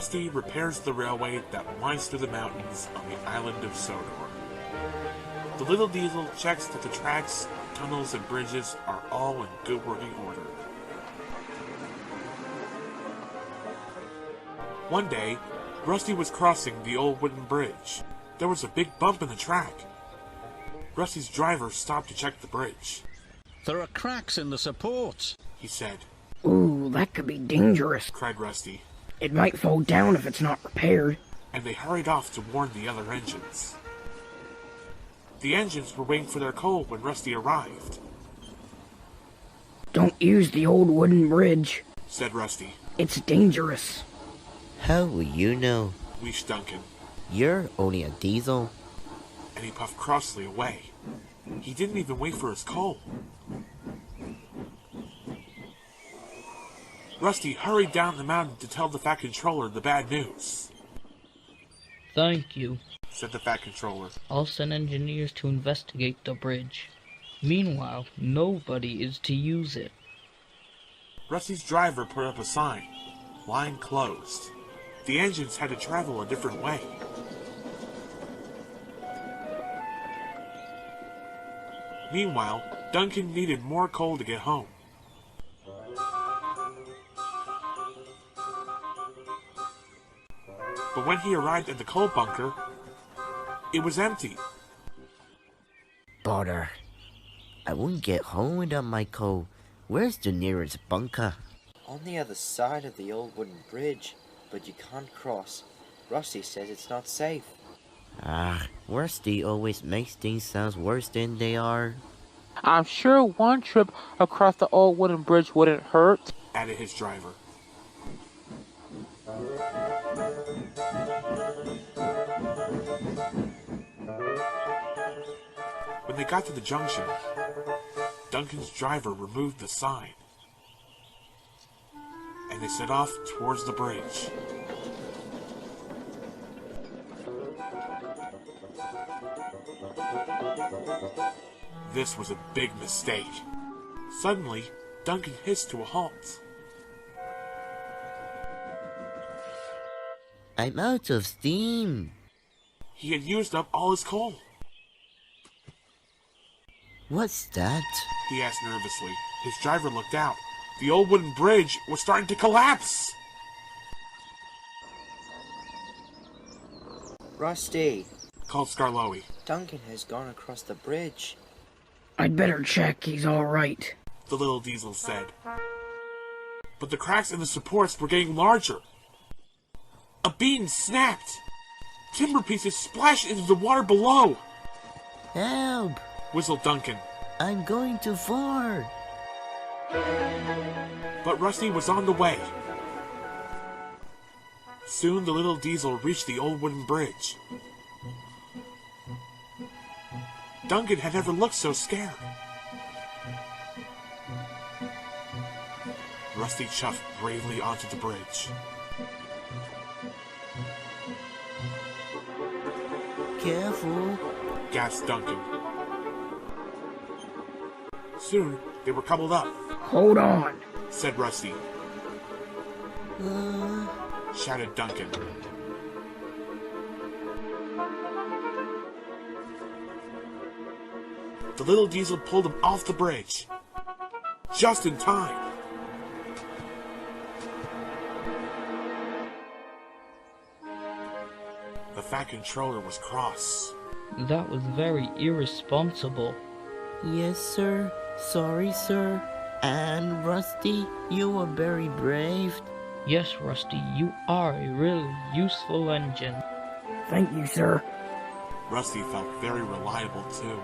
Trusty repairs the railway that winds through the mountains on the island of Sodor. The little diesel checks that the tracks, tunnels, and bridges are all in good working order. One day, Rusty was crossing the old wooden bridge. There was a big bump in the track. Rusty's driver stopped to check the bridge. "There are cracks in the supports," he said. "Ooh, that could be dangerous," cried Rusty. "It might fall down if it's not repaired." And they hurried off to warn the other engines. The engines were waiting for their coal when Rusty arrived. "Don't use the old wooden bridge," said Rusty. "It's dangerous." "How will you know? Wheezed Duncan. You're only a diesel." And he puffed crossly away. He didn't even wait for his coal. Rusty hurried down the mountain to tell the Fat Controller the bad news. "Thank you," said the Fat Controller. "I'll send engineers to investigate the bridge. Meanwhile, nobody is to use it." Rusty's driver put up a sign. Line closed. The engines had to travel a different way. Meanwhile, Duncan needed more coal to get home. But when he arrived at the coal bunker, it was empty. "Bother. I won't get home without my coal. Where's the nearest bunker?" "On the other side of the old wooden bridge, but you can't cross. Rusty says it's not safe." Rusty always makes things sound worse than they are. "I'm sure one trip across the old wooden bridge wouldn't hurt," added his driver. When they got to the junction, Duncan's driver removed the sign, and they set off towards the bridge. This was a big mistake. Suddenly, Duncan hissed to a halt. "I'm out of steam." He had used up all his coal. "What's that?" he asked nervously. His driver looked out. The old wooden bridge was starting to collapse. "Rusty," called Skarloey. "Duncan has gone across the bridge." "I'd better check he's all right," the little diesel said. But the cracks in the supports were getting larger. A beam snapped. Timber pieces splashed into the water below. "Help!" whistled Duncan. "I'm going too far." But Rusty was on the way. Soon the little diesel reached the old wooden bridge. Duncan had never looked so scared. Rusty chuffed bravely onto the bridge. "Careful," gasped Duncan. Soon they were coupled up. "Hold on," said Rusty. Shouted Duncan. The little diesel pulled him off the bridge. Just in time. The Fat Controller was cross. "That was very irresponsible." "Yes, sir. Sorry, sir. And Rusty, you were very brave." "Yes, Rusty, you are a really useful engine." "Thank you, sir." Rusty felt very reliable too.